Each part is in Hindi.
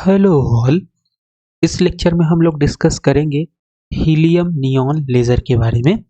Hello all. इस लेक्चर में हम लोग डिस्कस करेंगे हीलियम नियॉन लेज़र के बारे में,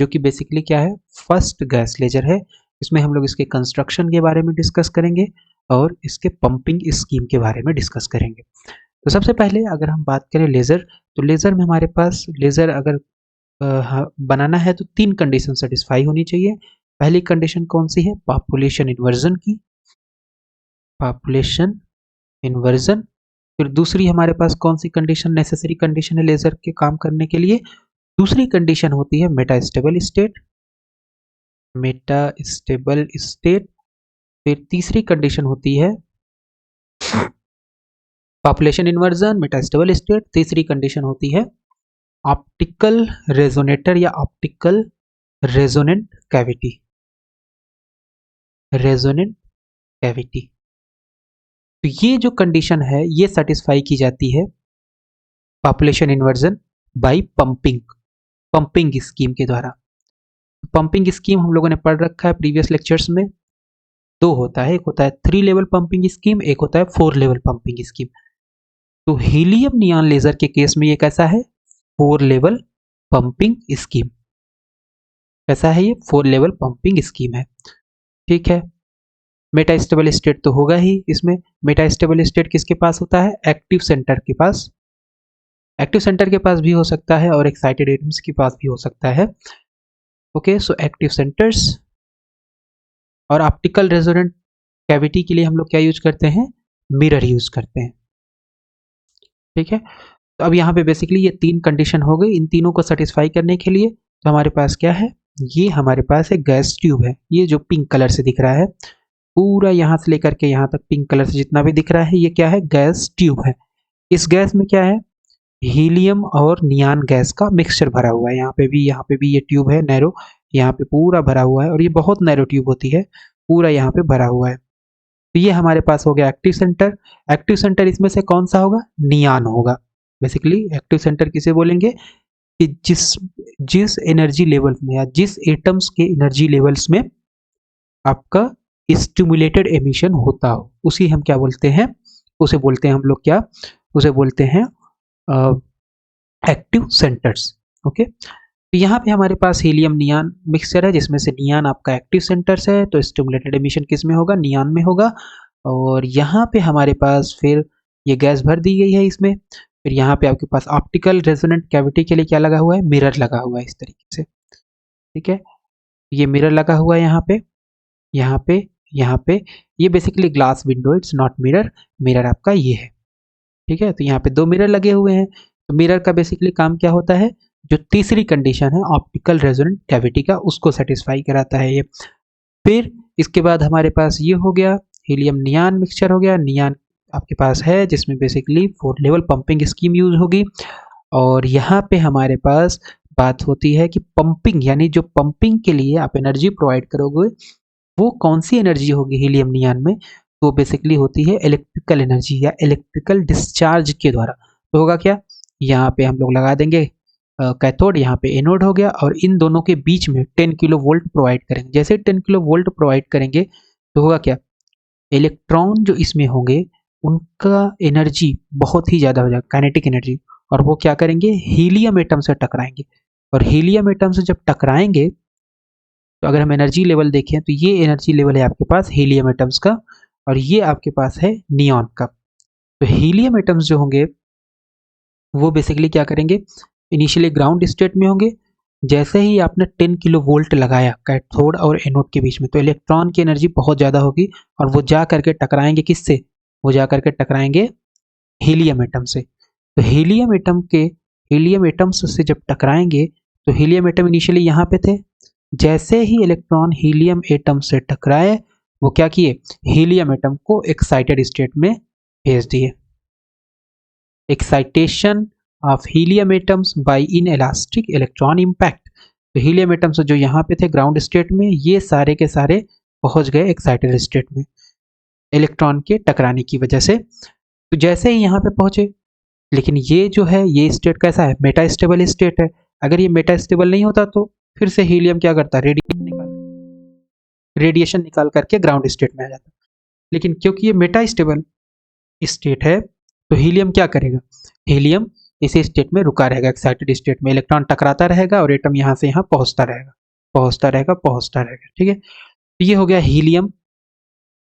जो कि बेसिकली क्या है, फर्स्ट गैस लेज़र है। इसमें हम लोग इसके कंस्ट्रक्शन के बारे में डिस्कस करेंगे और इसके पंपिंग स्कीम के बारे में डिस्कस करेंगे। तो सबसे पहले अगर हम बात करें लेज़र, तो लेज़र में हमारे पास लेज़र अगर बनाना है तो 3 कंडीशन सेटिस्फाई होनी चाहिए। पहली कंडीशन कौन सी है? पॉपुलेशन इन्वर्जन की, पॉपुलेशन इन्वर्जन। फिर दूसरी हमारे पास कौन सी कंडीशन नेसेसरी कंडीशन है लेजर के काम करने के लिए? दूसरी कंडीशन होती है मेटास्टेबल स्टेट, मेटास्टेबल स्टेट। फिर तीसरी कंडीशन होती है पॉपुलेशन इन्वर्जन, मेटास्टेबल स्टेट। तीसरी कंडीशन होती है ऑप्टिकल रेजोनेटर या optical resonant cavity, resonant cavity. तो ये जो कंडीशन है ये सेटिस्फाई की जाती है population inversion by pumping, pumping scheme के द्वारा। पंपिंग स्कीम हम लोगों ने पढ़ रखा है प्रीवियस लेक्चर्स में। दो होता है, एक होता है 3 लेवल पंपिंग स्कीम, एक होता है 4 लेवल पंपिंग स्कीम। तो हीलियम नियॉन लेजर के केस में ये कैसा है? 4 लेवल पंपिंग स्कीम। कैसा है ये? 4 लेवल पंपिंग स्कीम है। ठीक है। मेटास्टेबल स्टेट तो होगा ही इसमें। मेटास्टेबल स्टेट किसके पास होता है? एक्टिव सेंटर के पास। एक्टिव सेंटर के पास भी हो सकता है और एक्साइटेड एटम्स के पास भी हो सकता है। Okay, so active centres. और ऑप्टिकल रेजोनेंट कैविटी के लिए हम लोग क्या यूज करते हैं? मिरर यूज करते हैं। ठीक है। तो अब यहाँ पे बेसिकली ये 3 कंडीशन हो गई। इन तीनों को सेटिस्फाई करने के लिए तो हमारे पास क्या है? ये हमारे पास एक गैस ट्यूब है, ये जो पिंक कलर से दिख रहा है, पूरा यहाँ से लेकर के यहाँ तक पिंक कलर से जितना भी दिख रहा है, ये क्या है? गैस ट्यूब है। इस गैस में क्या है? हीलियम और नियान गैस का मिक्सचर भरा हुआ है। यहाँ पे भी ये ट्यूब है नैरो, यहाँ पे पूरा भरा हुआ है और ये बहुत नैरो ट्यूब होती है, पूरा यहाँ पे भरा हुआ है। तो ये हमारे पास हो गया एक्टिव सेंटर। एक्टिव सेंटर इसमें से कौन सा होगा? नियान होगा। बेसिकली एक्टिव सेंटर किसे बोलेंगे? कि जिस जिस एनर्जी लेवल में या जिस एटम्स के एनर्जी लेवल्स में आपका स्टिमुलेटेड एमिशन होता हो, उसी हम क्या बोलते हैं? उसे बोलते हैं हम लोग क्या? उसे बोलते हैं एक्टिव सेंटर्स। ओके। तो यहाँ पे हमारे पास हीलियम नियान मिक्सचर है, जिसमें से नियान आपका एक्टिव सेंटर्स है, तो स्टिमुलेटेड एमिशन किस में होगा? नियान में होगा। और यहाँ पे हमारे पास फिर ये गैस भर दी गई है इसमें। फिर यहाँ पे आपके पास ऑप्टिकल रेजोनेंट कैविटी के लिए क्या लगा हुआ है? मिरर लगा हुआ है इस तरीके से। ठीक है। ये मिरर लगा हुआ है यहाँ पे, यहाँ पे, यहाँ पे। ये basically glass window, it's not mirror. Mirror आपका ये है। ठीक है। तो यहाँ पे 2 मिरर लगे हुए हैं। तो मिरर का बेसिकली काम क्या होता है? जो तीसरी कंडीशन है ऑप्टिकल रेजोनेंट कैविटी का, उसको सेटिस्फाई कराता है ये। फिर इसके बाद हमारे पास ये हो गया हीलियम नियान मिक्सचर हो गया। नियान आपके पास है जिसमें basically 4 level pumping scheme use होगी। और यहाँ पे हमारे पास बात होती है कि पंपिंग, यानी जो पंपिंग के लिए आप एनर्जी प्रोवाइड करोगे वो कौन सी एनर्जी होगी हीलियम नियान में? तो बेसिकली होती है इलेक्ट्रिकल एनर्जी या इलेक्ट्रिकल डिस्चार्ज के द्वारा। तो होगा क्या? यहाँ पे हम लोग लगा देंगे कैथोड, यहाँ पे एनोड हो गया, और इन दोनों के बीच में 10 किलो वोल्ट प्रोवाइड करेंगे। जैसे 10 किलो वोल्ट प्रोवाइड करेंगे तो होगा क्या? इलेक्ट्रॉन जो इसमें होंगे उनका एनर्जी बहुत ही ज़्यादा हो जाएगा, काइनेटिक एनर्जी, और वो क्या करेंगे? हीलियम एटम से टकराएंगे। और हीलियम एटम से जब टकराएंगे तो अगर हम एनर्जी लेवल देखें तो ये एनर्जी लेवल है आपके पास हीलियम एटम्स का, और ये आपके पास है नियॉन का। तो हीलियम एटम्स जो होंगे वो बेसिकली क्या करेंगे? इनिशियली ग्राउंड स्टेट में होंगे। जैसे ही आपने 10 किलो वोल्ट लगाया कैथोड और एनोड के बीच में, तो इलेक्ट्रॉन की एनर्जी बहुत ज़्यादा होगी और वो जा करके टकराएंगे किससे? वो जा करके टकराएंगे हीलियम एटम से। तो हीलियम एटम्स से जब टकराएंगे तो हीलियम एटम इनिशियली यहाँ पे थे। जैसे ही इलेक्ट्रॉन हीलियम एटम से टकराए, वो क्या किए? हीलियम एटम को एक्साइटेड स्टेट में भेज दिए। Excitation of helium atoms bye inelastic electron impact. तो हीलियम एटम्स जो यहाँ पे थे ग्राउंड स्टेट में, ये सारे के सारे पहुंच गए एक्साइटेड स्टेट में इलेक्ट्रॉन के टकराने की वजह से। तो जैसे ही यहाँ पे पहुंचे, लेकिन ये जो है ये स्टेट कैसा है? मेटास्टेबल स्टेट है। अगर ये मेटास्टेबल नहीं होता तो फिर से हीलियम क्या करता? रेडिएशन निकाल करके ग्राउंड स्टेट में आ जाता। लेकिन क्योंकि ये मेटास्टेबल स्टेट है तो हीलियम क्या करेगा, हीलियम इसी स्टेट में रुका रहेगा, एक्साइटेड स्टेट में, इलेक्ट्रॉन टकराता रहेगा और एटम यहाँ से यहाँ पहुंचता रहेगा, पहुंचता रहेगा, पहुंचता रहेगा। ठीक है, तो ये हो गया हीलियम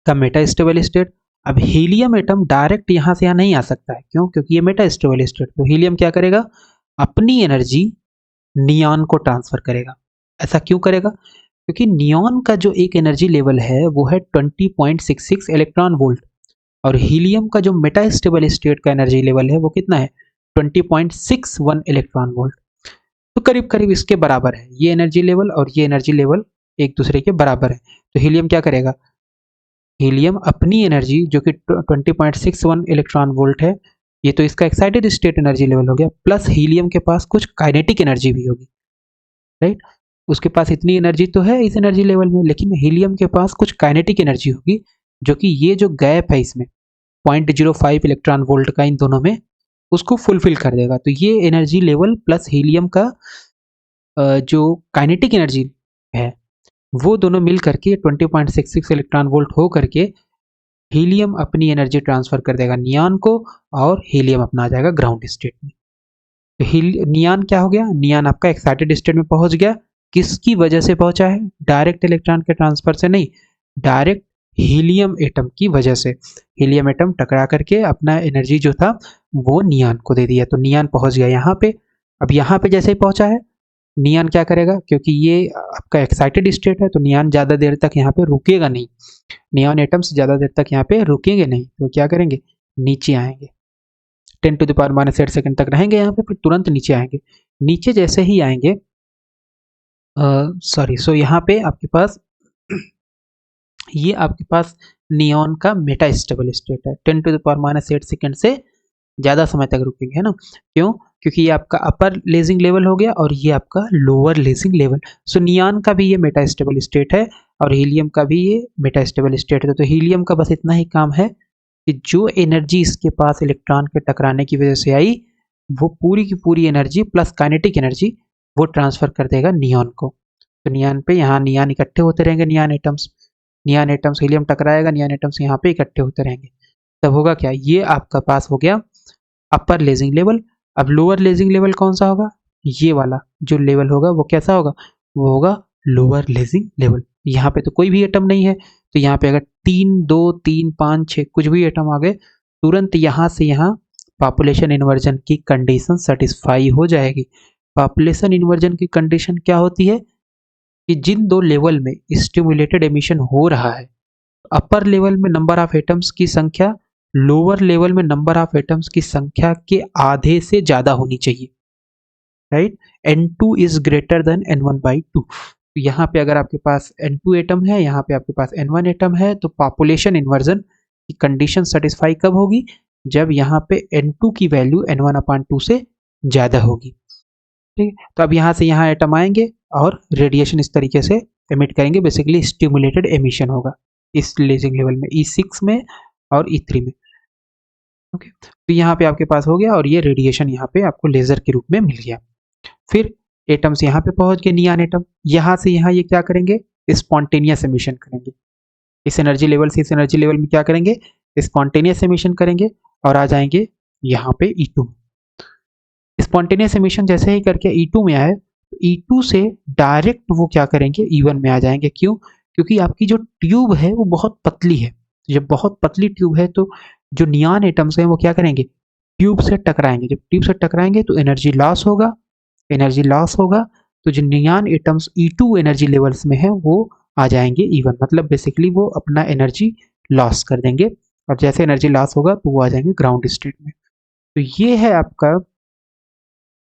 का मेटा स्टेबल स्टेट। अब हीलियम एटम डायरेक्ट यहाँ से यहाँ नहीं आ सकता है, क्यों, क्योंकि ये मेटा स्टेबल स्टेट। तो हीलियम क्या करेगा, अपनी एनर्जी नियॉन को ट्रांसफर करेगा। ऐसा क्यों करेगा, क्योंकि नियॉन का जो एक एनर्जी लेवल है वो है 20.66 इलेक्ट्रॉन वोल्ट, और हीलियम का जो मेटा स्टेबल स्टेट का एनर्जी लेवल है वो कितना है, 20.61 इलेक्ट्रॉन वोल्ट। तो करीब करीब इसके बराबर है, ये एनर्जी लेवल और ये एनर्जी लेवल एक दूसरे के बराबर है। तो हीलियम क्या करेगा, हीलियम अपनी एनर्जी जो कि 20.61 इलेक्ट्रॉन वोल्ट है, ये तो इसका एक्साइटेड स्टेट एनर्जी लेवल हो गया, प्लस हीलियम के पास कुछ काइनेटिक एनर्जी भी होगी, राइट। उसके पास इतनी एनर्जी तो है इस एनर्जी लेवल में, लेकिन हीलियम के पास कुछ काइनेटिक एनर्जी होगी, जो कि ये जो गैप है इसमें 0.05 इलेक्ट्रॉन वोल्ट का इन दोनों में, उसको फुलफिल कर देगा। तो ये एनर्जी लेवल प्लस हीलियम का जो काइनेटिक एनर्जी है वो दोनों मिल करके 20.66 इलेक्ट्रॉन वोल्ट हो करके हीलियम अपनी एनर्जी ट्रांसफर कर देगा नियॉन को, और हीलियम अपना आ जाएगा ग्राउंड स्टेट में। तो नियॉन क्या हो गया, नियॉन आपका एक्साइटेड स्टेट में पहुंच गया। किसकी वजह से पहुंचा है, डायरेक्ट इलेक्ट्रॉन के ट्रांसफर से नहीं, डायरेक्ट हीलियम एटम की वजह से। हीलियम एटम टकरा करके अपना एनर्जी जो था वो नियॉन को दे दिया, तो नियॉन पहुंच गया यहाँ पे। अब यहाँ पे जैसे ही पहुंचा है, नियॉन क्या करेगा, क्योंकि ये आपका एक्साइटेड स्टेट है तो नियॉन ज़्यादा देर तक यहाँ पे रुकेगा नहीं, नियॉन एटम्स ज़्यादा देर तक यहाँ पे रुकेंगे नहीं, तो क्या करेंगे, नीचे आएंगे, 10⁻⁸ सेकंड तक रहेंगे यहाँ पे, फिर तुरंत नीचे आएंगे। नीचे जैसे ही आएंगे, सो यहाँ पे आपके पास ये आपके पास नियॉन का मेटा स्टेबल स्टेट है, 10⁻⁸ सेकंड से ज़्यादा समय तक रुकेंगे, है ना। क्यों, क्योंकि ये आपका अपर लेजिंग लेवल हो गया और ये आपका लोअर लेजिंग लेवल। सो नियॉन का भी ये मेटा स्टेबल स्टेट है और हीलियम का भी ये मेटा स्टेबल स्टेट है। तो हीलियम का बस इतना ही काम है कि जो एनर्जी इसके पास इलेक्ट्रॉन के टकराने की वजह से आई, वो पूरी की पूरी एनर्जी प्लस काइनेटिक एनर्जी वो ट्रांसफर कर देगा नियॉन को। तो नियॉन पे यहाँ नियॉन इकट्ठे होते रहेंगे, नियॉन एटम्स हीलियम टकराएगा, नियॉन एटम्स यहाँ पे इकट्ठे होते रहेंगे। तब होगा क्या, ये आपका पास हो गया अपर लेजिंग लेवल। अब लोअर लेजिंग लेवल कौन सा होगा, ये वाला जो लेवल होगा वो कैसा होगा, वो होगा लोअर लेजिंग लेवल। यहाँ पे तो कोई भी एटम नहीं है, तो यहाँ पे अगर 3 2 3 5 6 कुछ भी एटम आ गए, तुरंत यहाँ से यहाँ पॉपुलेशन इन्वर्जन की कंडीशन सेटिस्फाई हो जाएगी। पॉपुलेशन इन्वर्जन की कंडीशन क्या होती है कि जिन दो लेवल में स्टिमुलेटेड एमिशन हो रहा है, अपर लेवल में नंबर ऑफ एटम्स की संख्या लोअर लेवल में नंबर ऑफ एटम्स की संख्या के आधे से ज्यादा होनी चाहिए, right. n2 is greater than n1/2। यहाँ पे अगर आपके पास n2 एटम है, यहाँ पे आपके पास n1 एटम है, तो पॉपुलेशन इन्वर्जन की कंडीशन सेटिस्फाई कब होगी, जब यहाँ पे n2 की वैल्यू n1/2 से ज्यादा होगी, ठीक है। तो अब यहाँ से यहाँ एटम आएंगे और रेडिएशन इस तरीके से एमिट करेंगे, बेसिकली स्टिमुलेटेड एमिशन होगा इस लेजिंग लेवल में, E6 में और E3 में, ओके। तो यहाँ पे आपके पास हो गया और ये रेडिएशन यहाँ पे आपको लेजर के रूप में मिल गया। फिर एटम्स यहाँ पे पहुंच गए, नियॉन एटम, यहाँ से यहाँ ये क्या करेंगे, स्पॉन्टेनियस एमिशन करेंगे, इस एनर्जी लेवल से इस एनर्जी लेवल में क्या करेंगे, स्पॉन्टेनियस एमिशन करेंगे और आ जाएंगे यहाँ पे E2। स्पॉन्टेनियस एमिशन जैसे ही करके E2 में आए, E2 से डायरेक्ट वो क्या करेंगे, E1 में आ जाएंगे। क्यों, क्योंकि आपकी जो ट्यूब है वो बहुत पतली है, जब बहुत पतली ट्यूब है तो जो नियॉन एटम्स हैं वो क्या करेंगे, ट्यूब से टकराएंगे, जब ट्यूब से टकराएंगे तो एनर्जी लॉस होगा, एनर्जी लॉस होगा, तो जो neon atoms E2 energy levels में है वो आ जाएंगे E1, मतलब बेसिकली वो अपना एनर्जी लॉस कर देंगे, और जैसे एनर्जी लॉस होगा तो वो आ जाएंगे ग्राउंड स्टेट में। तो ये है आपका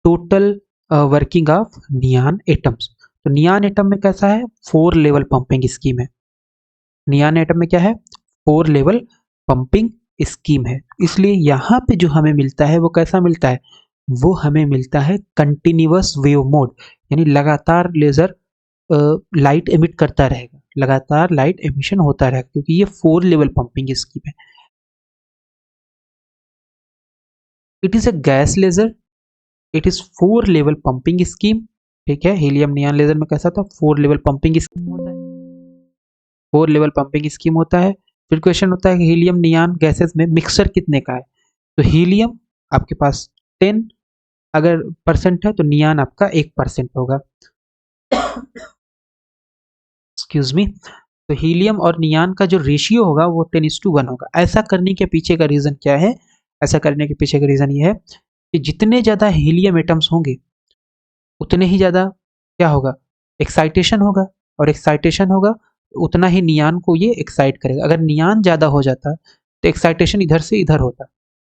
total working of neon atoms. तो नियॉन एटम में कैसा है, 4 लेवल पंपिंग स्कीम है। नियॉन एटम में क्या है, 4 लेवल पंपिंग स्कीम है, इसलिए यहाँ पे जो हमें मिलता है वो कैसा मिलता है, वो हमें मिलता है कंटिन्यूअस वेव मोड, यानी लगातार लेजर लाइट एमिट करता रहेगा, लगातार लाइट एमिशन होता रहेगा, क्योंकि ये 4 लेवल पंपिंग स्कीम है। It is a gas laser, it is 4 level pumping scheme, ठीक है। हीलियम नियॉन लेजर में कैसा था, 4 लेवल पंपिंग स्कीम होता है, 4 लेवल पंपिंग स्कीम होता है। फिर क्वेश्चन होता है कि हीलियम नियॉन गैसेस में मिक्सचर कितने का है, तो हीलियम आपके पास 10 अगर परसेंट है तो नियान आपका 1% होगा। Excuse me. तो हीलियम और नियान का जो रेशियो होगा वो 10:1 होगा। ऐसा करने के पीछे का रीजन क्या है? ऐसा करने के पीछे का रीजन ये है कि जितने ज्यादा हीलियम एटम्स होंगे उतने ही ज्यादा क्या होगा? एक्साइटेशन होगा, और एक्साइटेशन होगा उतना ही नियान को ये एक्साइट करेगा। अगर नियान ज्यादा हो जाता तो एक्साइटेशन इधर से इधर होता,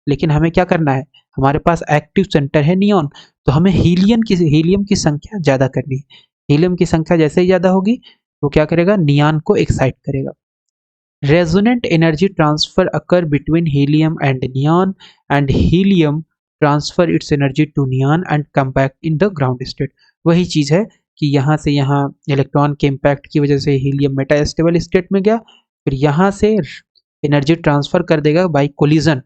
लेकिन हमें क्या करना है? हमारे पास एक्टिव सेंटर है नियॉन, तो हमें हीलियम की संख्या ज्यादा करनी है। हीलियम की संख्या जैसे ही ज्यादा होगी वो क्या करेगा? नियॉन को एक्साइट करेगा। Resonant energy transfer occur between helium and neon, and helium transfer its energy to neon and come back in the ground state। वही चीज है कि यहाँ से यहाँ इलेक्ट्रॉन के इम्पैक्ट की वजह से हीलियम मेटा स्टेबल स्टेट में गया, फिर यहाँ से एनर्जी ट्रांसफर कर देगा बाय कोलिजन।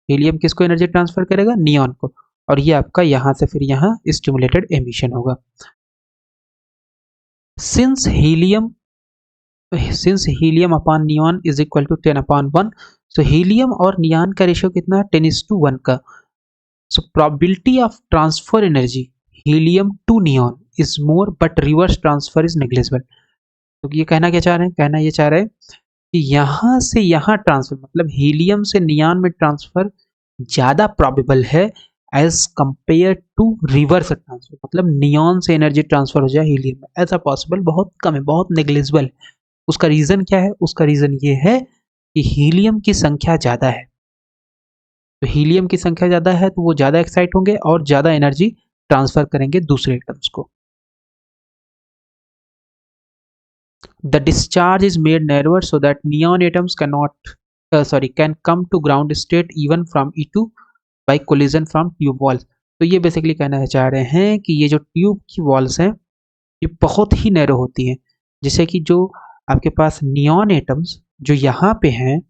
हीलियम किसको एनर्जी ट्रांसफर करेगा? नियॉन को, और ये आपका यहाँ से फिर यहाँ स्टिमुलेटेड एमिशन होगा। Since helium upon neon is equal to 10/1, so helium और नियॉन का रेशियो कितना है? 10:1 का। So probability of transfer energy helium to neon is more, but reverse transfer is negligible. तो ये कहना क्या चाह रहे हैं? कहना ये चाह रहे हैं कि यहाँ से यहाँ ट्रांसफर, मतलब हीलियम से नियॉन में ट्रांसफर ज्यादा प्रोबेबल है as compare to reverse transfer, मतलब नियॉन से एनर्जी ट्रांसफर हो जाए हीलियम में, ऐसा पॉसिबल बहुत कम है, बहुत नेग्लिजिबल है। उसका रीजन क्या है? उसका रीजन ये है कि हीलियम की संख्या ज्यादा है। तो हीलियम की संख्या ज्यादा है तो वो ज्यादा एक्साइट होंगे और ज्यादा एनर्जी ट्रांसफर करेंगे दूसरे एटम्स को। The discharge is made narrower so that neon atoms can come to ground state even from E2 by collision from tube walls। तो ये बेसिकली कहना चाह रहे हैं कि ये जो ट्यूब की वॉल्स हैं ये बहुत ही नैरो होती हैं, जिससे कि जो आपके पास नियॉन एटम्स जो यहाँ पे हैं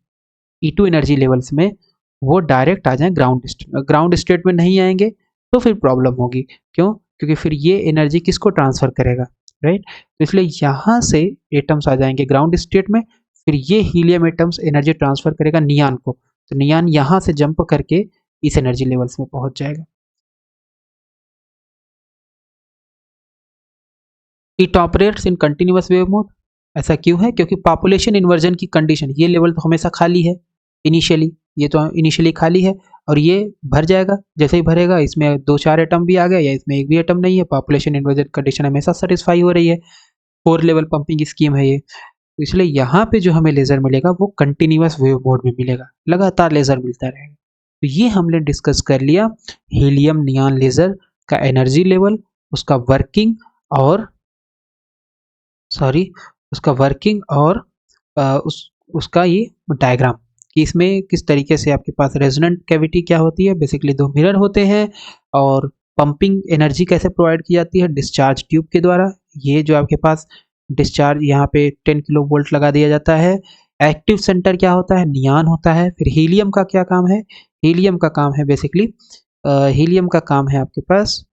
E2 एनर्जी लेवल्स में, वो डायरेक्ट आ जाएं ग्राउंड स्टेट में। ग्राउंड स्टेट में नहीं आएंगे तो फिर प्रॉब्लम होगी। क्यों? क्योंकि फिर ये एनर्जी किसको ट्रांसफर करेगा, राइट? तो इसलिए यहाँ से एटम्स आ जाएंगे ग्राउंड स्टेट में, फिर ये हीलियम एटम्स एनर्जी ट्रांसफर करेगा नियॉन को, तो नियॉन यहाँ से जंप करके इस एनर्जी लेवल्स में पहुंच जाएगा। It operates in continuous wave mode. ऐसा क्यों है? क्योंकि पॉपुलेशन इन्वर्जन की कंडीशन, ये लेवल तो हमेशा खाली है इनिशियली, ये तो इनिशियली खाली है और ये भर जाएगा। जैसे ही भरेगा इसमें 2-4 एटम भी आ गए या इसमें एक भी एटम नहीं है, पॉपुलेशन इन्वर्जन कंडीशन हमेशा सेटिस्फाई हो रही है। 4 लेवल पंपिंग स्कीम है ये, तो इसलिए यहाँ पे जो हमें लेजर मिलेगा वो कंटिन्यूअस वेव मोड में मिलेगा, लगातार लेजर मिलता रहेगा। तो ये हमने डिस्कस कर लिया हीलियम नियॉन लेजर का एनर्जी लेवल, उसका वर्किंग और उसका वर्किंग और उसका ये डायग्राम कि इसमें किस तरीके से आपके पास रेजोनेंट कैविटी क्या होती है। बेसिकली 2 मिरर होते हैं और पंपिंग एनर्जी कैसे प्रोवाइड की जाती है? डिस्चार्ज ट्यूब के द्वारा। ये जो आपके पास डिस्चार्ज यहाँ पे 10 किलो वोल्ट लगा दिया जाता है। एक्टिव सेंटर क्या होता है? नियॉन होता है। फिर हीलियम का क्या काम है? हीलियम का काम है बेसिकली हीलियम का काम है आपके पास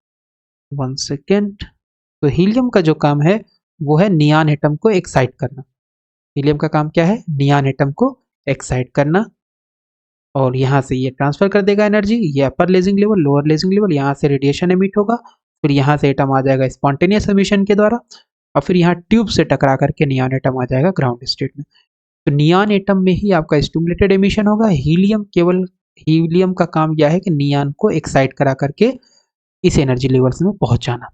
1 सेकेंड। तो हीलियम का जो काम है वो है नियॉन एटम को एक्साइट करना। हीलियम का काम क्या है? नियॉन एटम को एक्साइट करना, और यहाँ से ये ट्रांसफर कर देगा एनर्जी, ये upper lasing level, lower lasing level, यहाँ से रेडिएशन एमिट होगा, फिर यहाँ से एटम आ जाएगा स्पॉन्टेनियस एमिशन के द्वारा, और फिर यहाँ ट्यूब से टकरा करके नियॉन एटम आ जाएगा ग्राउंड स्टेट में। तो नियॉन एटम में ही आपका स्टिमुलेटेड एमिशन होगा। हीलियम का काम यह है कि नियॉन को एक्साइट करा करके इस एनर्जी लेवल्स में पहुंचाना।